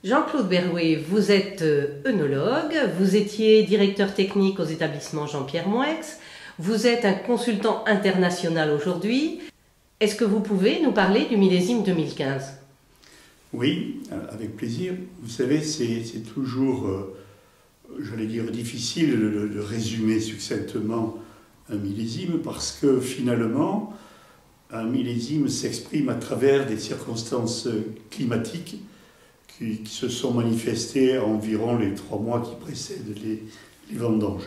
Jean-Claude Berrouet, vous êtes œnologue, vous étiez directeur technique aux établissements Jean-Pierre Moueix, vous êtes un consultant international aujourd'hui. Est-ce que vous pouvez nous parler du millésime 2015? Oui, avec plaisir. Vous savez, c'est toujours, j'allais dire, difficile de résumer succinctement un millésime parce que finalement, un millésime s'exprime à travers des circonstances climatiques qui se sont manifestées environ les 3 mois qui précèdent les vendanges.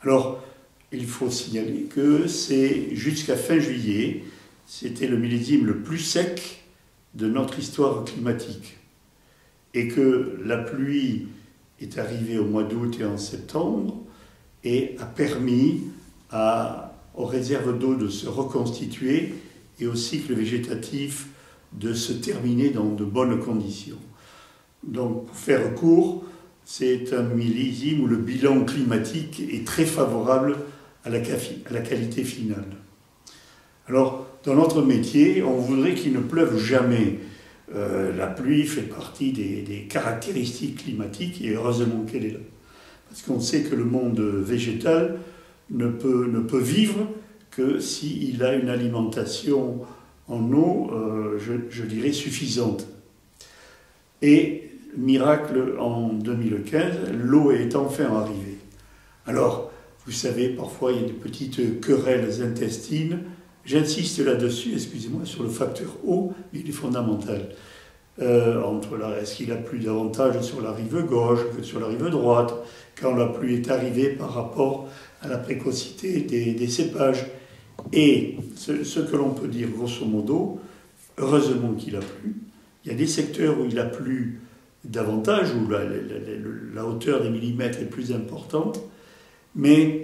Alors, il faut signaler que c'est jusqu'à fin juillet, c'était le millésime le plus sec de notre histoire climatique. Et que la pluie est arrivée au mois d'août et en septembre et a permis aux réserves d'eau de se reconstituer et au cycle végétatif de se terminer dans de bonnes conditions. Donc, pour faire court, c'est un millésime où le bilan climatique est très favorable à la qualité finale. Alors, dans notre métier, on voudrait qu'il ne pleuve jamais. La pluie fait partie des caractéristiques climatiques et heureusement qu'elle est là. Parce qu'on sait que le monde végétal ne peut vivre que s'il a une alimentation en eau, je dirais, suffisante. Et miracle, en 2015, l'eau est enfin arrivée. Alors, vous savez, parfois il y a des petites querelles intestines. J'insiste là-dessus, excusez-moi, sur le facteur eau, il est fondamental. Est-ce qu'il a plu davantage sur la rive gauche que sur la rive droite, quand la pluie est arrivée par rapport à la précocité des cépages. Et ce que l'on peut dire grosso modo, heureusement qu'il a plu. Il y a des secteurs où il a plu davantage, où la hauteur des millimètres est plus importante, mais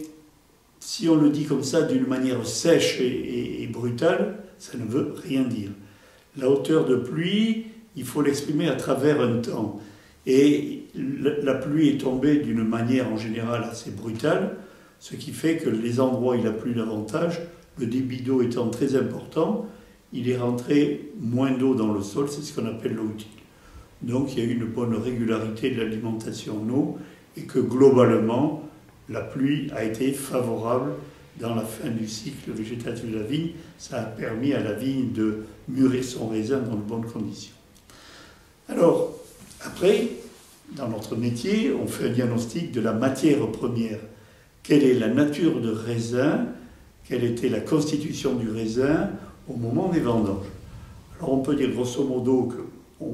si on le dit comme ça d'une manière sèche et brutale, ça ne veut rien dire. La hauteur de pluie, il faut l'exprimer à travers un temps. Et la pluie est tombée d'une manière en général assez brutale, ce qui fait que les endroits où il a plu davantage, le débit d'eau étant très important, il est rentré moins d'eau dans le sol, c'est ce qu'on appelle l'eau utile. Donc il y a eu une bonne régularité de l'alimentation en eau et que globalement, la pluie a été favorable dans la fin du cycle végétatif de la vigne. Ça a permis à la vigne de mûrir son raisin dans de bonnes conditions. Alors, après, dans notre métier, on fait un diagnostic de la matière première. Quelle est la nature de raisin? Quelle était la constitution du raisin au moment des vendanges? Alors on peut dire grosso modo que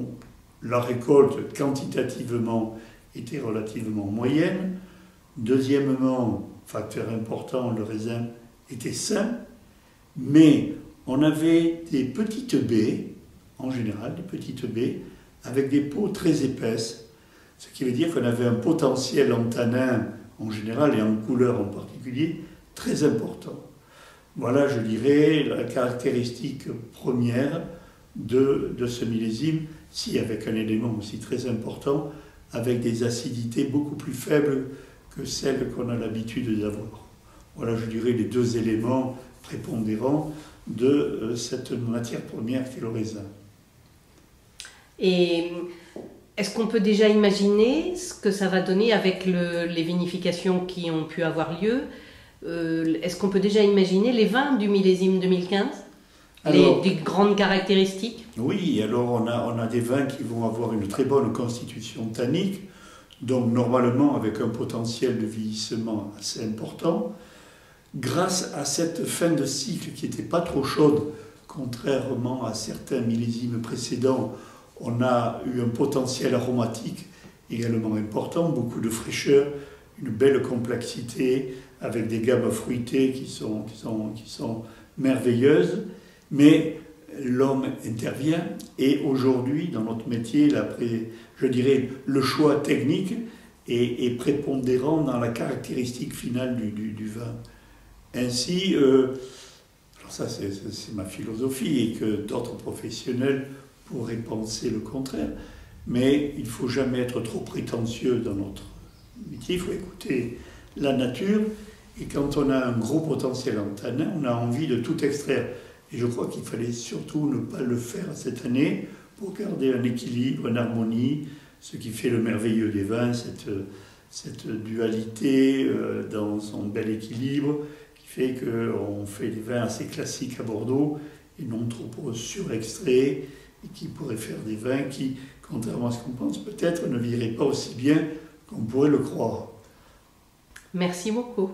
la récolte quantitativement était relativement moyenne. Deuxièmement, facteur important, le raisin était sain, mais on avait des petites baies, en général des petites baies, avec des peaux très épaisses, ce qui veut dire qu'on avait un potentiel en tanin en général et en couleur en particulier très important. Voilà, je dirais, la caractéristique première de ce millésime, si avec un élément aussi très important, avec des acidités beaucoup plus faibles que celles qu'on a l'habitude d'avoir. Voilà, je dirais, les 2 éléments prépondérants de cette matière première qui est le raisin. Et est-ce qu'on peut déjà imaginer ce que ça va donner avec les vinifications qui ont pu avoir lieu? Est-ce qu'on peut déjà imaginer les vins du millésime 2015? Des grandes caractéristiques? Oui, alors on a des vins qui vont avoir une très bonne constitution tannique, donc normalement avec un potentiel de vieillissement assez important. Grâce à cette fin de cycle qui n'était pas trop chaude, contrairement à certains millésimes précédents, on a eu un potentiel aromatique également important, beaucoup de fraîcheur, une belle complexité avec des gammes fruitées qui sont merveilleuses. Mais l'homme intervient et aujourd'hui, dans notre métier, je dirais, le choix technique est prépondérant dans la caractéristique finale du vin. Ainsi, alors ça c'est ma philosophie et que d'autres professionnels pourraient penser le contraire, mais il ne faut jamais être trop prétentieux dans notre métier, il faut écouter la nature et quand on a un gros potentiel en tanin, on a envie de tout extraire. Et je crois qu'il fallait surtout ne pas le faire cette année pour garder un équilibre, une harmonie ce qui fait le merveilleux des vins, cette dualité dans son bel équilibre, qui fait qu'on fait des vins assez classiques à Bordeaux et non trop surextraits, et qui pourraient faire des vins qui, contrairement à ce qu'on pense, peut-être ne viraient pas aussi bien qu'on pourrait le croire. Merci beaucoup.